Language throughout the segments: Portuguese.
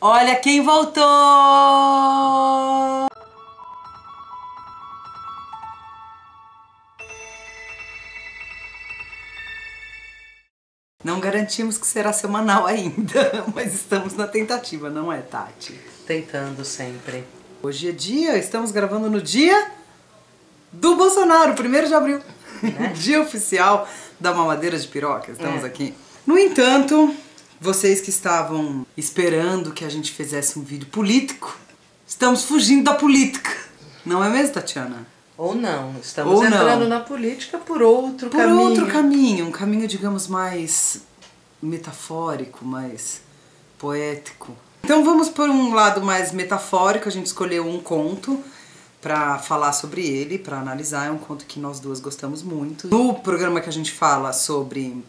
Olha quem voltou! Não garantimos que será semanal ainda, mas estamos na tentativa, não é, Tati? Tentando sempre. Hoje é dia, estamos gravando no dia do Bolsonaro, 1º de abril. Né? Dia oficial da mamadeira de piroca, estamos aqui. No entanto, vocês que estavam esperando que a gente fizesse um vídeo político, estamos fugindo da política. Não é mesmo, Tatiana? Ou não, estamos entrando na política por outro caminho. Por outro caminho, um caminho, digamos, mais metafórico, mais poético. Então vamos por um lado mais metafórico, a gente escolheu um conto para falar sobre ele, para analisar. É um conto que nós duas gostamos muito. No programa que a gente fala sobre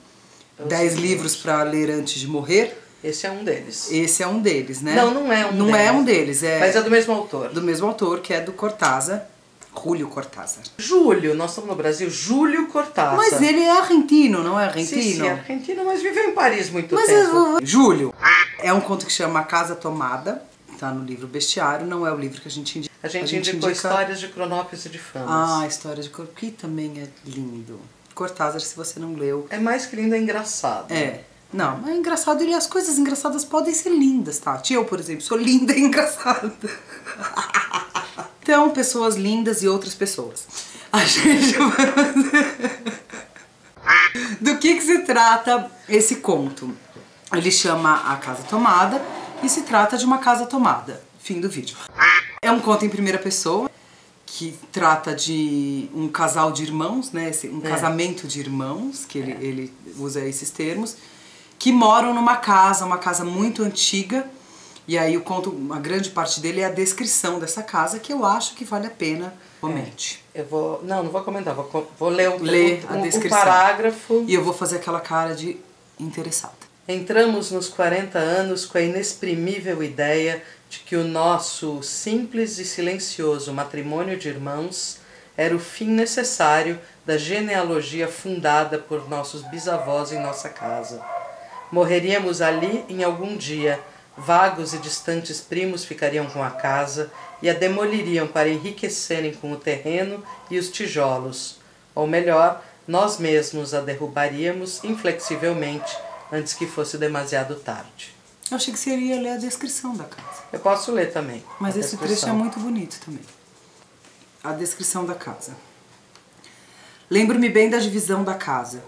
10 livros para ler antes de morrer, esse é um deles. Esse é um deles, né? Não, não é um deles. Não é um deles, mas é do mesmo autor. Do mesmo autor, que é do Cortázar. Júlio Cortázar. Júlio, nós estamos no Brasil, Júlio Cortázar. Mas ele é argentino, não é argentino? Sim, é argentino, mas viveu em Paris muito tempo. Júlio é um conto que chama A Casa Tomada, tá no livro Bestiário, não é o livro que a gente indica. A gente indicou Histórias de Cronópio e de Famas. Ah, Histórias de Cronópio, que também é lindo. Cortázar, se você não leu. É mais que lindo, é engraçado. É. Não, é engraçado e as coisas engraçadas podem ser lindas, tá? Eu, por exemplo, sou linda e engraçada. Então, pessoas lindas e outras pessoas. A gente vai fazer... Do que se trata esse conto? Ele chama A Casa Tomada e se trata de uma casa tomada. Fim do vídeo. É um conto em primeira pessoa que trata de um casal de irmãos, né? Um casamento de irmãos, que ele usa esses termos, que moram numa casa, uma casa muito antiga. E aí o conto, uma grande parte dele é a descrição dessa casa, que eu acho que vale a pena comente. Eu vou... Não vou comentar, vou ler a descrição. Parágrafo. E eu vou fazer aquela cara de interessada. Entramos nos 40 anos com a inexprimível ideia de que o nosso simples e silencioso matrimônio de irmãos era o fim necessário da genealogia fundada por nossos bisavós em nossa casa. Morreríamos ali em algum dia. Vagos e distantes primos ficariam com a casa e a demoliriam para enriquecerem com o terreno e os tijolos. Ou melhor, nós mesmos a derrubaríamos inflexivelmente antes que fosse demasiado tarde. Eu achei que você iria ler a descrição da casa. Eu posso ler também. Mas esse trecho é muito bonito também. A descrição da casa. Lembro-me bem da divisão da casa.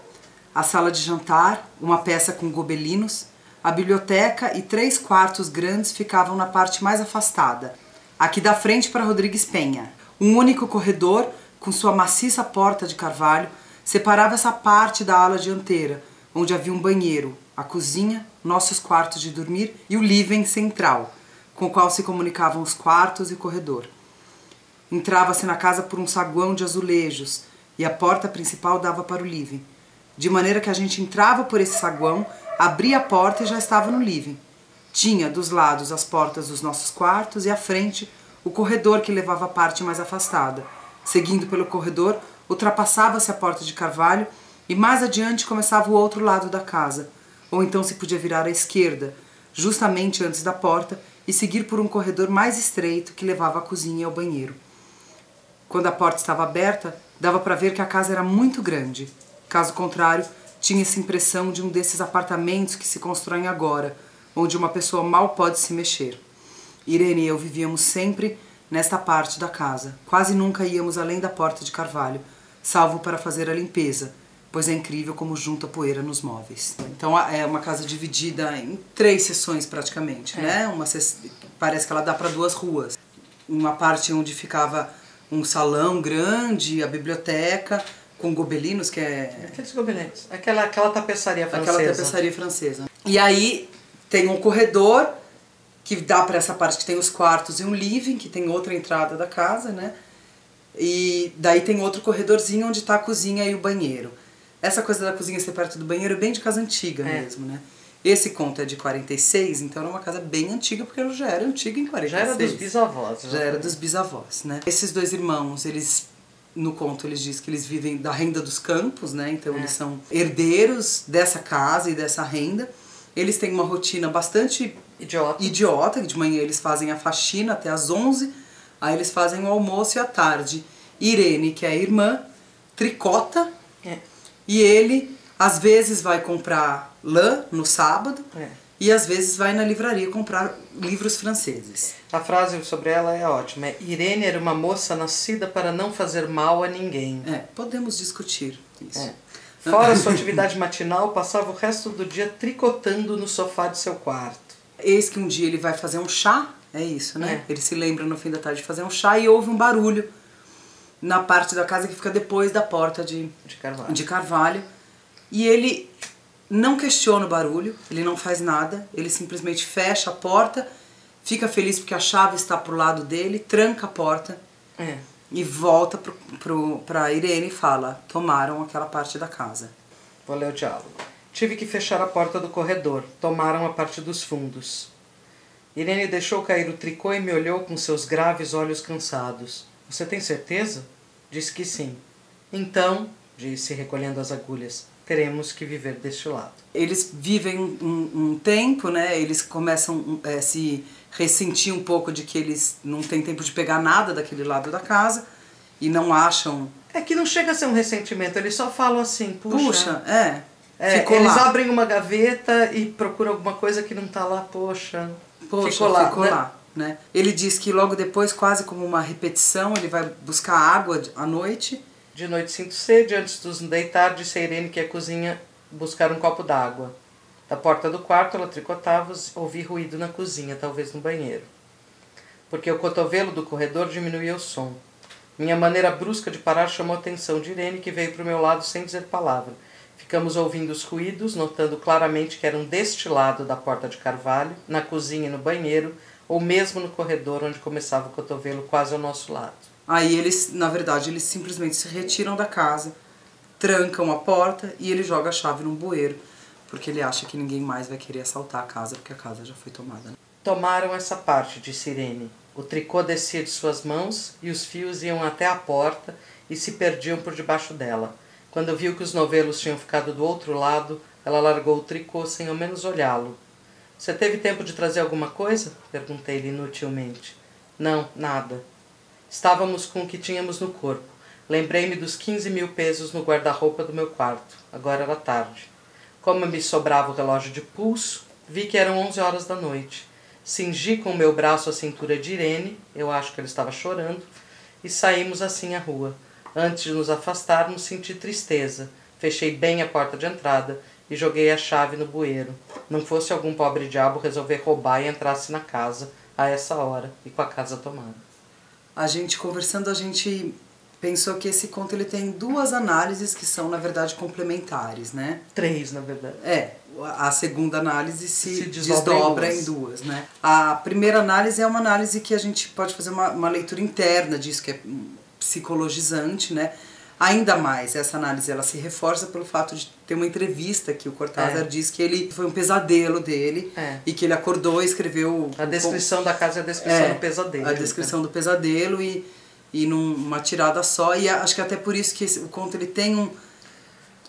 A sala de jantar, uma peça com gobelinos, a biblioteca e 3 quartos grandes ficavam na parte mais afastada, aqui da frente para Rodrigues Penha. Um único corredor, com sua maciça porta de carvalho, separava essa parte da ala dianteira, onde havia um banheiro, a cozinha, nossos quartos de dormir e o living central, com o qual se comunicavam os quartos e o corredor. Entrava-se na casa por um saguão de azulejos e a porta principal dava para o living, de maneira que a gente entrava por esse saguão, abria a porta e já estava no living. Tinha dos lados as portas dos nossos quartos e à frente o corredor que levava à parte mais afastada. Seguindo pelo corredor, ultrapassava-se a porta de carvalho e mais adiante começava o outro lado da casa, ou então se podia virar à esquerda, justamente antes da porta, e seguir por um corredor mais estreito que levava à cozinha e ao banheiro. Quando a porta estava aberta, dava para ver que a casa era muito grande. Caso contrário, tinha essa impressão de um desses apartamentos que se constroem agora, onde uma pessoa mal pode se mexer. Irene e eu vivíamos sempre nesta parte da casa. Quase nunca íamos além da porta de carvalho, salvo para fazer a limpeza, pois é incrível como junta poeira nos móveis. Então é uma casa dividida em 3 seções praticamente, né? Parece que ela dá para 2 ruas. Uma parte onde ficava um salão grande, a biblioteca, com gobelinos, que é... Aqueles gobelinos. Aquela tapeçaria francesa. Aquela tapeçaria francesa. E aí tem um corredor que dá para essa parte que tem os quartos e um living, que tem outra entrada da casa, né? E daí tem outro corredorzinho onde está a cozinha e o banheiro. Essa coisa da cozinha ser perto do banheiro é bem de casa antiga mesmo, né? Esse conto é de 46, então era uma casa bem antiga, porque ela já era antiga em 46. Já era dos bisavós. Já era dos bisavós, né? Esses 2 irmãos, eles... No conto eles dizem que eles vivem da renda dos campos, né? Então eles são herdeiros dessa casa e dessa renda. Eles têm uma rotina bastante Idiota. Que de manhã eles fazem a faxina até às 11, aí eles fazem o almoço e à tarde. Irene, que é a irmã, tricota, e ele às vezes vai comprar lã no sábado, e às vezes vai na livraria comprar livros franceses. A frase sobre ela é ótima, Irene era uma moça nascida para não fazer mal a ninguém. Podemos discutir isso. Fora sua atividade matinal, passava o resto do dia tricotando no sofá de seu quarto. Eis que um dia ele vai fazer um chá, é isso, né? Ele se lembra no fim da tarde de fazer um chá e ouve um barulho na parte da casa que fica depois da porta de Carvalho. E ele não questiona o barulho, ele não faz nada, ele simplesmente fecha a porta, fica feliz porque a chave está pro lado dele, tranca a porta e volta pra Irene e fala, tomaram aquela parte da casa. Vou ler o diálogo. Tive que fechar a porta do corredor, tomaram a parte dos fundos. Irene deixou cair o tricô e me olhou com seus graves olhos cansados. Você tem certeza? Disse que sim. Então, disse recolhendo as agulhas, teremos que viver deste lado. Eles vivem um tempo, né? Eles começam a se ressentir um pouco de que eles não têm tempo de pegar nada daquele lado da casa e não acham... É que não chega a ser um ressentimento, eles só falam assim, puxa... eles abrem uma gaveta e procuram alguma coisa que não tá lá, poxa ficou lá, né? Ele diz que logo depois, quase como uma repetição, ele vai buscar água à noite. De noite sinto sede, antes de nos deitar, disse a Irene que ia à cozinha buscar um copo d'água. Da porta do quarto ela tricotava, ouvi ruído na cozinha, talvez no banheiro. Porque o cotovelo do corredor diminuía o som. Minha maneira brusca de parar chamou a atenção de Irene, que veio para o meu lado sem dizer palavra. Ficamos ouvindo os ruídos, notando claramente que eram deste lado da porta de Carvalho, na cozinha e no banheiro, ou mesmo no corredor onde começava o cotovelo quase ao nosso lado. Aí eles, na verdade, eles simplesmente se retiram da casa, trancam a porta e ele joga a chave num bueiro, porque ele acha que ninguém mais vai querer assaltar a casa, porque a casa já foi tomada. Tomaram essa parte, disse Irene. O tricô descia de suas mãos e os fios iam até a porta e se perdiam por debaixo dela. Quando viu que os novelos tinham ficado do outro lado, ela largou o tricô sem ao menos olhá-lo. Você teve tempo de trazer alguma coisa? Perguntei-lhe inutilmente. Não, nada. Estávamos com o que tínhamos no corpo. Lembrei-me dos 15 mil pesos no guarda-roupa do meu quarto. Agora era tarde. Como me sobrava o relógio de pulso, vi que eram 11 horas da noite. Cingi com o meu braço a cintura de Irene, eu acho que ela estava chorando, e saímos assim à rua. Antes de nos afastarmos, senti tristeza. Fechei bem a porta de entrada e joguei a chave no bueiro. Não fosse algum pobre diabo resolver roubar e entrasse na casa a essa hora e com a casa tomada. A gente conversando, a gente pensou que esse conto ele tem duas análises que são, na verdade, complementares, né? 3, na verdade. A segunda análise se desdobra em duas, né? A primeira análise é uma análise que a gente pode fazer uma leitura interna disso, que é psicologizante, né? Ainda mais, essa análise ela se reforça pelo fato de ter uma entrevista que o Cortázar diz que ele foi um pesadelo dele e que ele acordou e escreveu... A descrição da casa é a descrição do pesadelo. A descrição do pesadelo e numa tirada só, e acho que até por isso que o conto ele tem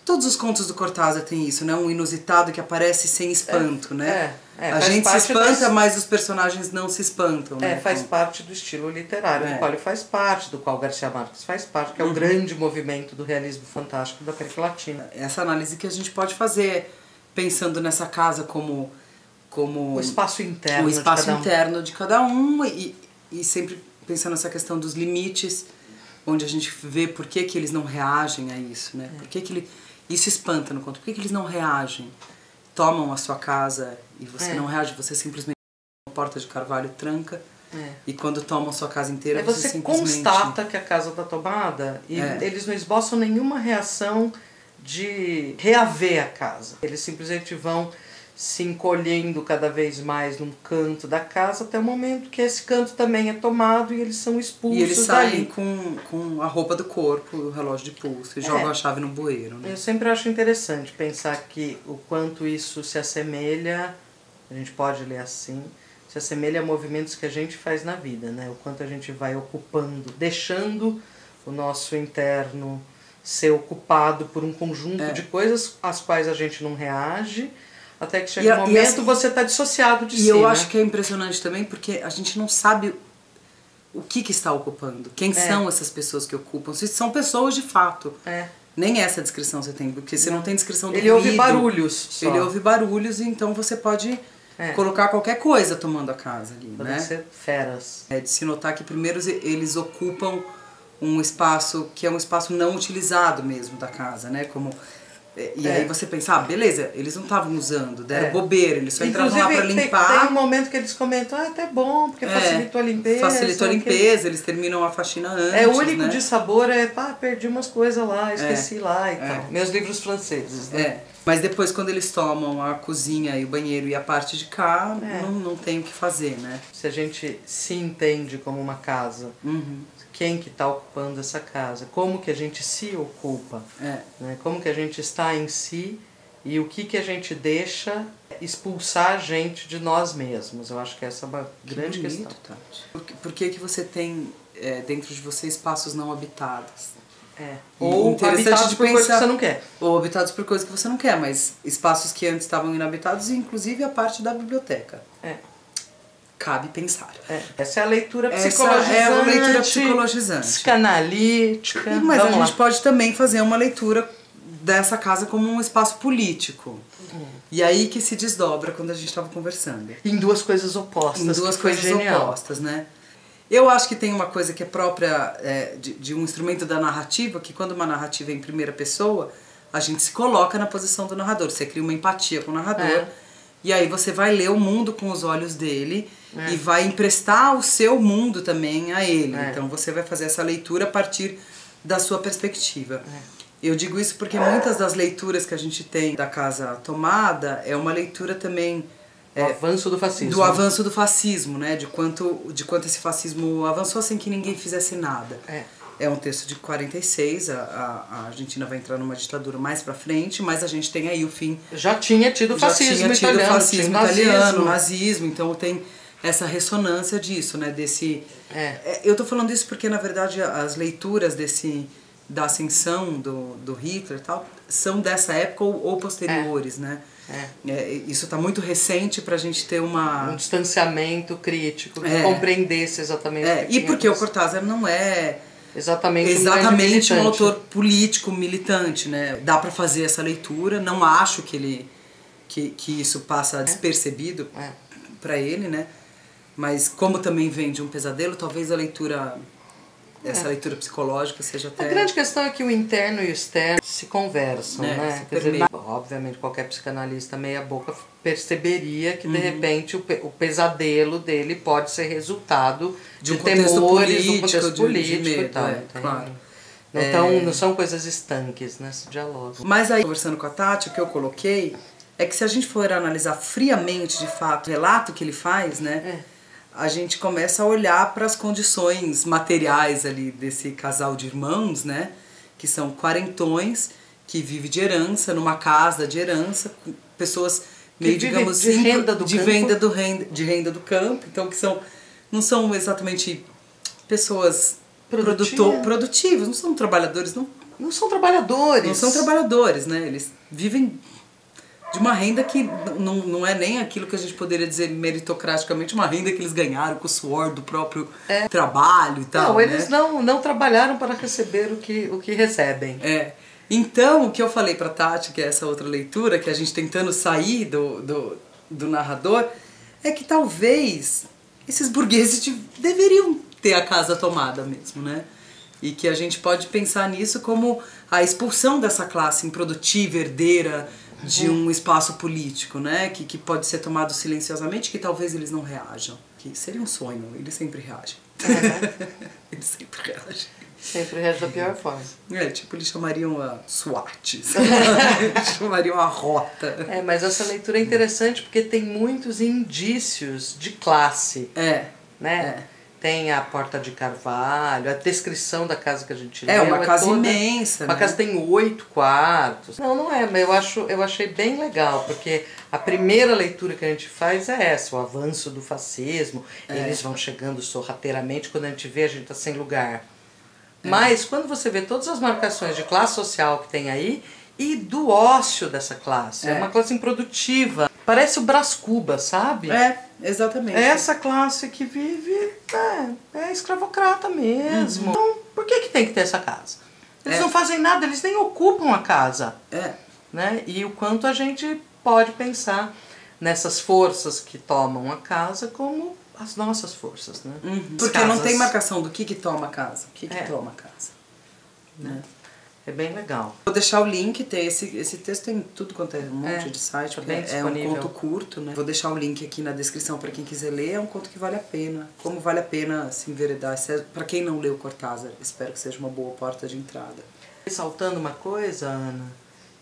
todos os contos do Cortázar tem isso, né? Um inusitado que aparece sem espanto, né? A gente se espanta, mas os personagens não se espantam, né? Faz parte do estilo literário, do qual ele faz parte, do qual Garcia Marques faz parte, que é o grande movimento do realismo fantástico da América Latina. Essa análise que a gente pode fazer pensando nessa casa como o espaço interno, de cada um e sempre pensando nessa questão dos limites, onde a gente vê por que eles não reagem a isso, né? Por que isso espanta no conto. Por que eles não reagem? Tomam a sua casa e você não reage, você simplesmente a porta de Carvalho tranca e quando tomam a sua casa inteira você simplesmente... constata que a casa está tomada e eles não esboçam nenhuma reação de reaver a casa. Eles simplesmente vão se encolhendo cada vez mais num canto da casa até o momento que esse canto também é tomado e eles são expulsos. E eles saem com a roupa do corpo, o relógio de pulso e jogam a chave no bueiro, né? Eu sempre acho interessante pensar que o quanto isso se assemelha, a gente pode ler assim, se assemelha a movimentos que a gente faz na vida, né? O quanto a gente vai ocupando, deixando o nosso interno ser ocupado por um conjunto de coisas às quais a gente não reage, até que chega um momento você está dissociado de si. E eu né? acho que é impressionante também porque a gente não sabe o que está ocupando, quem são essas pessoas que ocupam, se são pessoas de fato. Nem essa descrição você tem, porque você não tem descrição do ruído. Ele ouve barulhos só. Ele ouve barulhos, então você pode colocar qualquer coisa tomando a casa ali, Podem né? ser feras. É de se notar que primeiro eles ocupam um espaço que é um espaço não utilizado mesmo da casa, né? Como, e aí você pensa, ah, beleza, eles não estavam usando, deram bobeira, eles só entravam lá pra limpar. Tem um momento que eles comentam, até bom, porque facilitou a limpeza. Facilitou a limpeza, eles terminam a faxina antes, o único né? dissabor perdi umas coisas lá, esqueci lá e tal. Meus livros franceses, né? Mas depois quando eles tomam a cozinha e o banheiro e a parte de cá, não tem o que fazer, né? Se a gente se entende como uma casa, quem que está ocupando essa casa, como que a gente se ocupa, né? Como que a gente está em si e o que a gente deixa expulsar a gente de nós mesmos. Eu acho que essa é uma grande questão. Tati. Por que você tem dentro de você espaços não habitados? Ou habitados por coisas que você não quer. Ou habitados por coisas que você não quer, mas espaços que antes estavam inabitados, inclusive a parte da biblioteca. Cabe pensar. Essa é a leitura psicologizante. É a leitura psicologizante. Psicanalítica. Mas a gente pode também fazer uma leitura dessa casa como um espaço político. E aí que se desdobra quando a gente estava conversando. Em duas coisas opostas. Em duas coisas opostas, né? Eu acho que tem uma coisa que é própria de um instrumento da narrativa, que quando uma narrativa é em primeira pessoa, a gente se coloca na posição do narrador. Você cria uma empatia com o narrador. E aí você vai ler o mundo com os olhos dele e vai emprestar o seu mundo também a ele. Então você vai fazer essa leitura a partir da sua perspectiva. Eu digo isso porque muitas das leituras que a gente tem da Casa Tomada é uma leitura também... do avanço do fascismo. Do avanço do fascismo, né? De quanto esse fascismo avançou sem que ninguém fizesse nada. É um texto de 46, a Argentina vai entrar numa ditadura mais pra frente, mas a gente tem aí o fim... Já tinha tido fascismo italiano, nazismo, então tem essa ressonância disso, né? Eu tô falando isso porque, na verdade, as leituras da ascensão do Hitler e tal, são dessa época ou posteriores, né? Isso está muito recente para a gente ter um distanciamento crítico, que compreendesse exatamente o que e porque o Cortázar não é exatamente um autor político militante, né? Dá para fazer essa leitura, não acho que isso passa despercebido para ele, né? Mas como também vem de um pesadelo, talvez essa leitura psicológica seja até... A grande questão é que o interno e o externo se conversam, né? Quer dizer, obviamente qualquer psicanalista meia boca perceberia que de repente o pesadelo dele pode ser resultado de temores, de um contexto político de medo, e tal. Claro. Não são coisas estanques, né? Se dialogam. Mas aí, conversando com a Tati, o que eu coloquei é que se a gente for analisar friamente, de fato, o relato que ele faz, né? A gente começa a olhar para as condições materiais ali desse casal de irmãos, né? Que são quarentões, que vive de herança, numa casa de herança, com pessoas meio, digamos, de renda do campo, então que não são exatamente pessoas produtivas, não são trabalhadores, não são trabalhadores. Não são trabalhadores, né? Eles vivem de uma renda que não é nem aquilo que a gente poderia dizer meritocraticamente, uma renda que eles ganharam com o suor do próprio trabalho e tal. Não, eles não trabalharam para receber o que recebem. Então, o que eu falei pra Tati, que é essa outra leitura, que a gente tentando sair do narrador, é que talvez esses burgueses deveriam ter a casa tomada mesmo, né? E que a gente pode pensar nisso como a expulsão dessa classe improdutiva, herdeira de um espaço político, né? Que pode ser tomado silenciosamente, que talvez eles não reajam. Que seria um sonho, eles sempre reagem. Eles sempre reagem. Sempre reagem da pior forma. Tipo, eles chamariam a SWAT, eles chamariam a rota. Mas essa leitura é interessante porque tem muitos indícios de classe. Né? Tem a Porta de Carvalho, a descrição da casa que a gente leu. Uma casa imensa. Uma casa tem 8 quartos. Não é, mas eu achei bem legal, porque a primeira leitura que a gente faz é essa, o avanço do fascismo. Eles vão chegando sorrateiramente, quando a gente vê, a gente está sem lugar. Mas quando você vê todas as marcações de classe social que tem aí, e do ócio dessa classe. É uma classe improdutiva. Parece o Brás Cubas, sabe? Exatamente. É essa classe que vive, é escravocrata mesmo. Então, por que tem que ter essa casa? Eles não fazem nada, eles nem ocupam a casa. Né? E o quanto a gente pode pensar nessas forças que tomam a casa como as nossas forças, né? Porque não tem marcação do que toma a casa, o que toma a casa. Né? É bem legal. Vou deixar o link, esse texto tem tudo quanto é um monte de site, porque é um conto curto, né? Vou deixar o link aqui na descrição para quem quiser ler, é um conto que vale a pena. Como vale a pena se enveredar, para quem não leu Cortázar, espero que seja uma boa porta de entrada. Ressaltando uma coisa, Ana,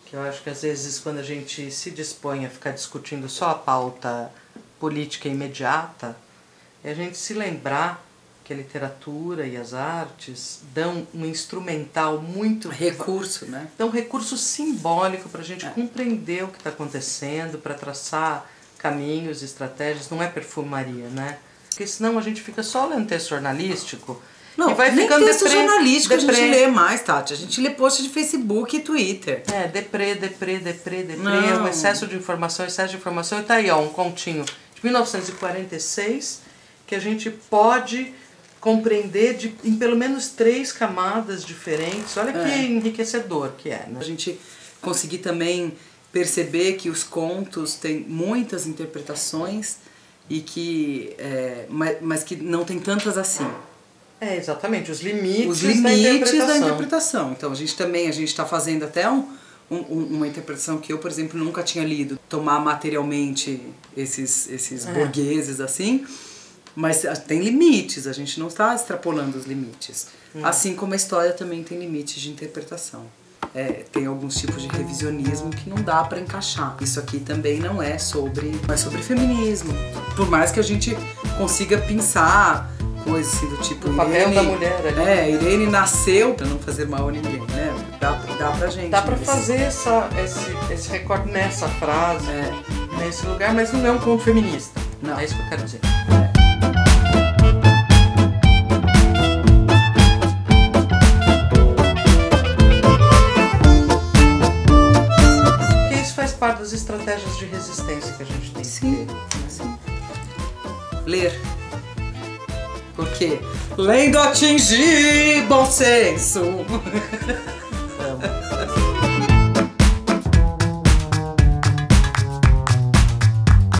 que eu acho que às vezes quando a gente se dispõe a ficar discutindo só a pauta política imediata, é a gente se lembrar que a literatura e as artes dão um instrumental muito... Recurso, né? Dão um recurso simbólico para a gente compreender o que está acontecendo, para traçar caminhos, estratégias. Não é perfumaria, né? Porque senão a gente fica só lendo texto jornalístico. Não, e vai nem ficando texto jornalístico a gente lê mais, Tati. A gente lê post de Facebook e Twitter. Deprê, um excesso de informação. E tá aí, ó, um continho de 1946 que a gente pode compreender em pelo menos 3 camadas diferentes. Olha que enriquecedor que é, né? A gente conseguir também perceber que os contos têm muitas interpretações e que, mas que não tem tantas assim. Exatamente, os limites da interpretação. Então a gente está fazendo até uma interpretação que eu, por exemplo, nunca tinha lido. Tomar materialmente esses burgueses assim, mas tem limites, a gente não está extrapolando os limites. Assim como a história também tem limites de interpretação. Tem alguns tipos de revisionismo que não dá para encaixar. Isso aqui também não é sobre feminismo. Por mais que a gente consiga pensar coisas assim do tipo... O papel da mulher ali. Irene nasceu para não fazer mal a ninguém, né? Dá pra gente. Dá pra fazer esse recorte nessa frase, nesse lugar, mas não é um conto feminista. Não. É isso que eu quero dizer. Porque isso faz parte das estratégias de resistência que a gente tem que ter. Sim. Ler. Porque lendo atingir bom senso. Amo.